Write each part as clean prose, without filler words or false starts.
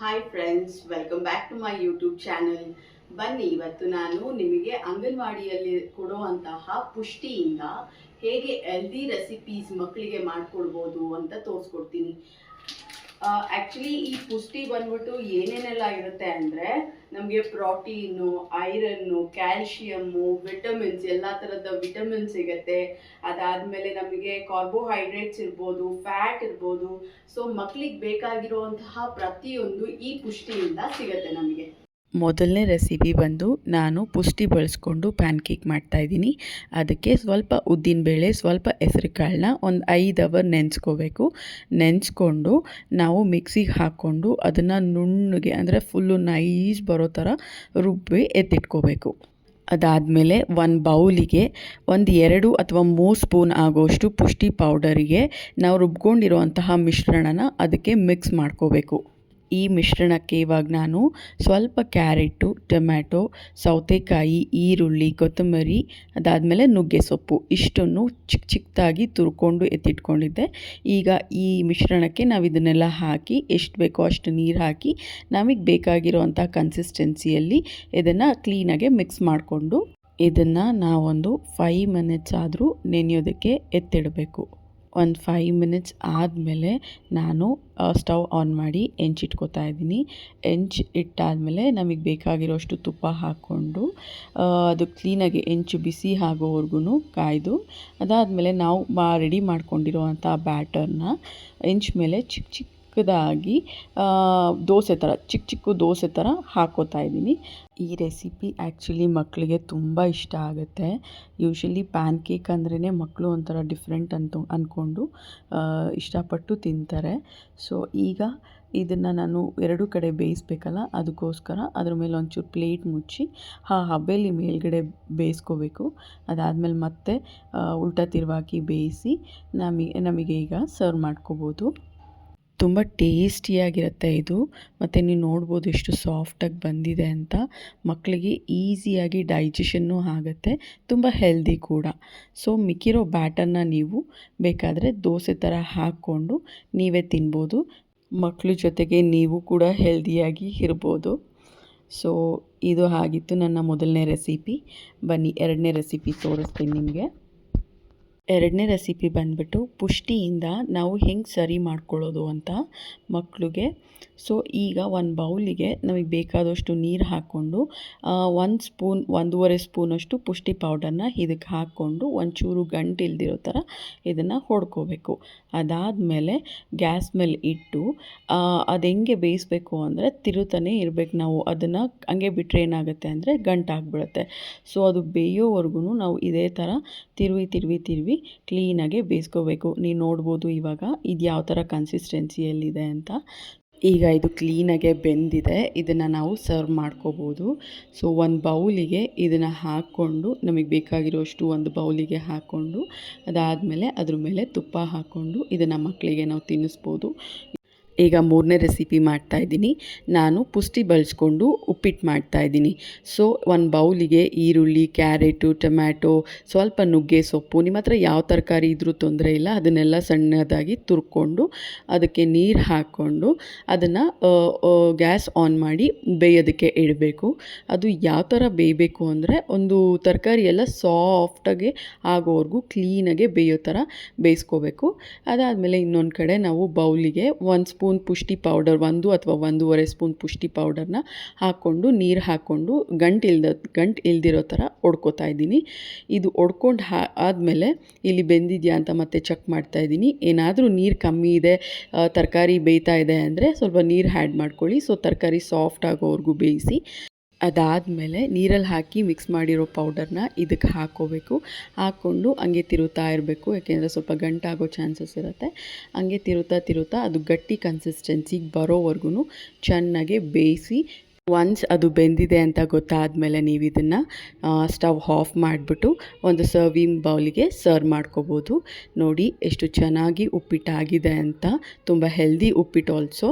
Hi friends, welcome back to my YouTube channel. ಬನ್ನಿ, ಇವತ್ತು ನಾನು ನಿಮಗೆ ಅಂಗನವಾಡಿಯಲ್ಲಿ ಕೊಡುವಂತಹ ಪುಷ್ಟಿಯಿಂದ ಹೇಗೆ ಹೆಲ್ದಿ ರೆಸಿಪೀಸ್ ಮಕ್ಕಳಿಗೆ ಮಾಡಿಕೊಡ್ಬೋದು ಅಂತ ತೋರಿಸ್ಕೊಡ್ತೀನಿ. ಆ್ಯಕ್ಚುಲಿ ಈ ಪುಷ್ಟಿ ಬಂದ್ಬಿಟ್ಟು ಏನೇನೆಲ್ಲ ಇರುತ್ತೆ ಅಂದರೆ, ನಮಗೆ ಪ್ರೋಟೀನು, ಐರನ್ನು, ಕ್ಯಾಲ್ಶಿಯಮ್ಮು, ವಿಟಮಿನ್ಸ್, ಎಲ್ಲ ಥರದ ವಿಟಮಿನ್ಸ್ ಸಿಗುತ್ತೆ. ಅದಾದಮೇಲೆ ನಮಗೆ ಕಾರ್ಬೋಹೈಡ್ರೇಟ್ಸ್ ಇರ್ಬೋದು, ಫ್ಯಾಟ್ ಇರ್ಬೋದು. ಸೊ ಮಕ್ಕಳಿಗೆ ಬೇಕಾಗಿರುವಂತಹ ಪ್ರತಿಯೊಂದು ಈ ಪುಷ್ಟಿಯಿಂದ ಸಿಗುತ್ತೆ ನಮಗೆ. ಮೊದಲನೇ ರೆಸಿಪಿ ಬಂದು ನಾನು ಪುಷ್ಟಿ ಬಳಸ್ಕೊಂಡು ಪ್ಯಾನ್ ಕೇಕ್ ಮಾಡ್ತಾಯಿದ್ದೀನಿ. ಅದಕ್ಕೆ ಸ್ವಲ್ಪ ಉದ್ದಿನಬೇಳೆ, ಸ್ವಲ್ಪ ಹೆಸರು ಕಾಳನ್ನ ಒಂದು 5 ಅವರ್ ನೆನೆಸ್ಕೋಬೇಕು. ನೆನೆಸ್ಕೊಂಡು ನಾವು ಮಿಕ್ಸಿಗೆ ಹಾಕ್ಕೊಂಡು ಅದನ್ನು ನುಣ್ಣಗೆ ಅಂದರೆ ಫುಲ್ಲು ನೈಸ್ ಬರೋ ಥರ ರುಬ್ಬಿ ಎತ್ತಿಟ್ಕೋಬೇಕು. ಅದಾದಮೇಲೆ ಒಂದು ಬೌಲಿಗೆ 2 ಅಥವಾ 3 ಸ್ಪೂನ್ ಆಗೋಷ್ಟು ಪುಷ್ಟಿ ಪೌಡರಿಗೆ ನಾವು ರುಬ್ಕೊಂಡಿರುವಂತಹ ಮಿಶ್ರಣನ ಅದಕ್ಕೆ ಮಿಕ್ಸ್ ಮಾಡ್ಕೋಬೇಕು. ಈ ಮಿಶ್ರಣಕ್ಕೆ ಇವಾಗ ನಾನು ಸ್ವಲ್ಪ ಕ್ಯಾರೆಟು, ಟೊಮ್ಯಾಟೊ, ಸೌತೆಕಾಯಿ, ಈರುಳ್ಳಿ, ಕೊತ್ತಂಬರಿ, ಅದಾದಮೇಲೆ ನುಗ್ಗೆ ಸೊಪ್ಪು ಇಷ್ಟನ್ನು ಚಿಕ್ಕದಾಗಿ ತುರ್ಕೊಂಡು ಎತ್ತಿಟ್ಕೊಂಡಿದ್ದೆ. ಈಗ ಈ ಮಿಶ್ರಣಕ್ಕೆ ನಾವು ಇದನ್ನೆಲ್ಲ ಹಾಕಿ ಎಷ್ಟು ಬೇಕೋ ಅಷ್ಟು ನೀರು ಹಾಕಿ ನಮಗೆ ಬೇಕಾಗಿರುವಂಥ ಕನ್ಸಿಸ್ಟೆನ್ಸಿಯಲ್ಲಿ ಇದನ್ನು ಕ್ಲೀನಾಗೆ ಮಿಕ್ಸ್ ಮಾಡಿಕೊಂಡು ಇದನ್ನು ನಾವೊಂದು 5 ಮಿನಿಟ್ಸ್ ಆದರೂ ನೆನೆಯೋದಕ್ಕೆ ಎತ್ತಿಡಬೇಕು. ಒಂದು 5 ಮಿನಿಟ್ಸ್ ಆದಮೇಲೆ ನಾನು ಸ್ಟವ್ ಆನ್ ಮಾಡಿ ಹೆಂಚಿಟ್ಕೋತಾ ಇದ್ದೀನಿ. ಹೆಂಚು ಇಟ್ಟಾದಮೇಲೆ ನಮಗೆ ಬೇಕಾಗಿರೋಷ್ಟು ತುಪ್ಪ ಹಾಕ್ಕೊಂಡು ಅದು ಕ್ಲೀನಾಗಿ ಹೆಂಚು ಬಿಸಿ ಆಗೋವರೆಗೂ ಕಾಯ್ದು, ಅದಾದಮೇಲೆ ನಾವು ರೆಡಿ ಮಾಡ್ಕೊಂಡಿರೋವಂಥ ಬ್ಯಾಟರ್ನ ಹೆಂಚು ಮೇಲೆ ಚಿಕ್ಕದಾಗಿ ದೋಸೆ ಥರ ಚಿಕ್ಕ ದೋಸೆ ಥರ ಹಾಕ್ಕೋತಾ ಇದ್ದೀನಿ. ಈ ರೆಸಿಪಿ ಆ್ಯಕ್ಚುಲಿ ಮಕ್ಕಳಿಗೆ ತುಂಬ ಇಷ್ಟ ಆಗುತ್ತೆ. ಯೂಶ್ವಲಿ ಪ್ಯಾನ್ ಕೇಕ್ ಅಂದ್ರೇ ಮಕ್ಕಳು ಒಂಥರ ಡಿಫ್ರೆಂಟ್ ಅಂದ್ಕೊಂಡು ಇಷ್ಟಪಟ್ಟು ತಿಂತಾರೆ. ಸೊ ಈಗ ಇದನ್ನು ನಾನು 2 ಕಡೆ ಬೇಯಿಸ್ಬೇಕಲ್ಲ, ಅದಕ್ಕೋಸ್ಕರ ಅದ್ರ ಮೇಲೆ ಒಂಚೂರು ಪ್ಲೇಟ್ ಮುಚ್ಚಿ ಹಬೆಲಿ ಮೇಲ್ಗಡೆ ಬೇಯಿಸ್ಕೋಬೇಕು. ಅದಾದಮೇಲೆ ಮತ್ತೆ ಉಲ್ಟಾ ತಿರುವಾಗಿ ಬೇಯಿಸಿ ನಮಗೆ ಈಗ ಸರ್ವ್ ಮಾಡ್ಕೋಬೋದು. ತುಂಬ ಟೇಸ್ಟಿಯಾಗಿರುತ್ತೆ ಇದು. ಮತ್ತು ನೀವು ನೋಡ್ಬೋದು ಎಷ್ಟು ಸಾಫ್ಟಾಗಿ ಬಂದಿದೆ ಅಂತ. ಮಕ್ಕಳಿಗೆ ಈಸಿಯಾಗಿ ಡೈಜೆಷನ್ನು ಆಗುತ್ತೆ, ತುಂಬ ಹೆಲ್ದಿ ಕೂಡ. ಸೊ ಮಿಕ್ಕಿರೋ ಬ್ಯಾಟರ್ನ ನೀವು ಬೇಕಾದರೆ ದೋಸೆ ಥರ ಹಾಕ್ಕೊಂಡು ನೀವೇ ತಿನ್ಬೋದು. ಮಕ್ಕಳ ಜೊತೆಗೆ ನೀವು ಕೂಡ ಹೆಲ್ದಿಯಾಗಿ ಇರ್ಬೋದು. ಸೊ ಇದು ಆಗಿತ್ತು ನನ್ನ ಮೊದಲನೇ ರೆಸಿಪಿ. ಬನ್ನಿ 2ನೇ ರೆಸಿಪಿ ತೋರಿಸ್ತೀನಿ ನಿಮಗೆ. 2ನೇ ರೆಸಿಪಿ ಬಂದುಬಿಟ್ಟು ಪುಷ್ಟಿಯಿಂದ ನಾವು ಹೆಂಗೆ ಸರಿ ಮಾಡ್ಕೊಳ್ಳೋದು ಅಂತ ಮಕ್ಕಳಿಗೆ. ಸೊ ಈಗ ಒಂದು ಬೌಲಿಗೆ ನಮಗೆ ಬೇಕಾದಷ್ಟು ನೀರು ಹಾಕ್ಕೊಂಡು 1 ಸ್ಪೂನ್ 1.5 ಸ್ಪೂನಷ್ಟು ಪುಷ್ಟಿ ಪೌಡರ್ನ ಇದಕ್ಕೆ ಹಾಕ್ಕೊಂಡು ಒಂಚೂರು ಗಂಟು ಇಲ್ದಿರೋ ಥರ ಇದನ್ನು ಹೊಡ್ಕೋಬೇಕು. ಅದಾದಮೇಲೆ ಗ್ಯಾಸ್ ಮೇಲೆ ಇಟ್ಟು ಅದು ಹೆಂಗೆ ಬೇಯಿಸ್ಬೇಕು ಅಂದರೆ ತಿರುತ್ತಾನೆ ಇರಬೇಕು ನಾವು. ಅದನ್ನು ಹಂಗೆ ಬಿಟ್ಟರೆ ಏನಾಗುತ್ತೆ ಅಂದರೆ ಗಂಟಾಗ್ಬಿಡುತ್ತೆ. ಸೊ ಅದು ಬೇಯೋವರೆಗೂ ನಾವು ಇದೇ ಥರ ತಿರುವಿ ಕ್ಲೀನಾಗೆ ಬೇಯಿಸ್ಕೋಬೇಕು. ನೀವು ನೋಡ್ಬೋದು ಇವಾಗ ಇದು ಯಾವ ಥರ ಕನ್ಸಿಸ್ಟೆನ್ಸಿಯಲ್ಲಿದೆ ಅಂತ. ಈಗ ಇದು ಕ್ಲೀನಾಗೆ ಬೆಂದಿದೆ. ಇದನ್ನು ನಾವು ಸರ್ವ್ ಮಾಡ್ಕೋಬೋದು. ಸೊ ಒಂದು ಬೌಲಿಗೆ ಇದನ್ನು ಹಾಕ್ಕೊಂಡು ನಮಗೆ ಬೇಕಾಗಿರೋಷ್ಟು ಒಂದು ಬೌಲಿಗೆ ಹಾಕ್ಕೊಂಡು ಅದಾದಮೇಲೆ ಅದ್ರ ಮೇಲೆ ತುಪ್ಪ ಹಾಕ್ಕೊಂಡು ಇದನ್ನು ಮಕ್ಕಳಿಗೆ ನಾವು ತಿನ್ನಿಸ್ಬೋದು. ಈಗ 3ನೇ ರೆಸಿಪಿ ಮಾಡ್ತಾಯಿದ್ದೀನಿ. ನಾನು ಪುಷ್ಟಿ ಬಳಸ್ಕೊಂಡು ಉಪ್ಪಿಟ್ಟು ಮಾಡ್ತಾಯಿದ್ದೀನಿ. ಸೊ ಒಂದು ಬೌಲಿಗೆ ಈರುಳ್ಳಿ, ಕ್ಯಾರೆಟು, ಟೊಮ್ಯಾಟೊ, ಸ್ವಲ್ಪ ನುಗ್ಗೆ ಸೊಪ್ಪು, ನಿಮ್ಮ ಹತ್ರ ಯಾವ ತರಕಾರಿ ಇದ್ರೂ ತೊಂದರೆ ಇಲ್ಲ, ಅದನ್ನೆಲ್ಲ ಸಣ್ಣದಾಗಿ ತುರ್ಕೊಂಡು ಅದಕ್ಕೆ ನೀರು ಹಾಕ್ಕೊಂಡು ಅದನ್ನು ಗ್ಯಾಸ್ ಆನ್ ಮಾಡಿ ಬೇಯೋದಕ್ಕೆ ಇಡಬೇಕು. ಅದು ಯಾವ ಥರ ಬೇಯಬೇಕು ಅಂದರೆ ಒಂದು ತರಕಾರಿ ಎಲ್ಲ ಸಾಫ್ಟಾಗಿ ಆಗೋವರೆಗೂ ಕ್ಲೀನಾಗೆ ಬೇಯೋ ಥರ ಬೇಯಿಸ್ಕೋಬೇಕು. ಅದಾದಮೇಲೆ ಇನ್ನೊಂದು ಕಡೆ ನಾವು ಬೌಲಿಗೆ 1 ಸ್ಪೂನ್ ಪುಷ್ಟಿ ಪೌಡರ್ 1 ಅಥವಾ 1.5 ಸ್ಪೂನ್ ಪುಷ್ಟಿ ಪೌಡರ್ನ ಹಾಕ್ಕೊಂಡು ನೀರು ಹಾಕ್ಕೊಂಡು ಗಂಟು ಇಲ್ದಿರೋ ಥರ ಹೊಡ್ಕೋತಾ ಇದ್ದೀನಿ. ಇದು ಹೊಡ್ಕೊಂಡು ಆದಮೇಲೆ ಇಲ್ಲಿ ಬೆಂದಿದೆಯಾ ಅಂತ ಮತ್ತೆ ಚೆಕ್ ಮಾಡ್ತಾ ಇದ್ದೀನಿ. ಏನಾದರೂ ನೀರು ಕಮ್ಮಿ ಇದೆ, ತರಕಾರಿ ಬೇಯ್ತಾ ಇದೆ ಅಂದರೆ ಸ್ವಲ್ಪ ನೀರು ಆ್ಯಡ್ ಮಾಡ್ಕೊಳ್ಳಿ. ಸೊ ತರಕಾರಿ ಸಾಫ್ಟ್ ಆಗೋವರೆಗೂ ಬೇಯಿಸಿ. ಅದಾದಮೇಲೆ ನೀರಲ್ಲಿ ಹಾಕಿ ಮಿಕ್ಸ್ ಮಾಡಿರೋ ಪೌಡರ್ನ ಇದಕ್ಕೆ ಹಾಕ್ಕೋಬೇಕು. ಹಾಕ್ಕೊಂಡು ಹಂಗೆ ತಿರುತ್ತಾ ಇರಬೇಕು, ಯಾಕೆಂದರೆ ಸ್ವಲ್ಪ ಗಂಟಾಗೋ ಚಾನ್ಸಸ್ ಇರುತ್ತೆ. ಹಂಗೆ ತಿರುತ್ತಾ ಅದು ಗಟ್ಟಿ ಕನ್ಸಿಸ್ಟೆನ್ಸಿಗೆ ಬರೋವರೆಗೂ ಚೆನ್ನಾಗಿ ಬೇಯಿಸಿ. ಒನ್ಸ್ ಅದು ಬೆಂದಿದೆ ಅಂತ ಗೊತ್ತಾದಮೇಲೆ ನೀವು ಇದನ್ನು ಸ್ಟವ್ ಆಫ್ ಮಾಡಿಬಿಟ್ಟು ಒಂದು ಸರ್ವಿಂಗ್ ಬೌಲಿಗೆ ಸರ್ವ್ ಮಾಡ್ಕೋಬೋದು. ನೋಡಿ ಎಷ್ಟು ಚೆನ್ನಾಗಿ ಉಪ್ಪಿಟ್ಟಾಗಿದೆ ಅಂತ. ತುಂಬ ಹೆಲ್ದಿ ಉಪ್ಪಿಟ್ಟು ಆಲ್ಸೋ.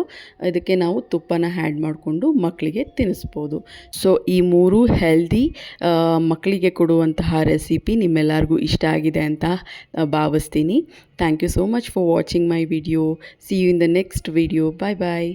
ಇದಕ್ಕೆ ನಾವು ತುಪ್ಪನ ಆ್ಯಡ್ ಮಾಡಿಕೊಂಡು ಮಕ್ಕಳಿಗೆ ತಿನ್ನಿಸ್ಬೋದು. ಸೊ ಈ 3 ಹೆಲ್ದಿ ಮಕ್ಕಳಿಗೆ ಕೊಡುವಂತಹ ರೆಸಿಪಿ ನಿಮ್ಮೆಲ್ಲರಿಗೂ ಇಷ್ಟ ಆಗಿದೆ ಅಂತ ಭಾವಿಸ್ತೀನಿ. Thank you so much for watching my video. See you in the next video. Bye bye.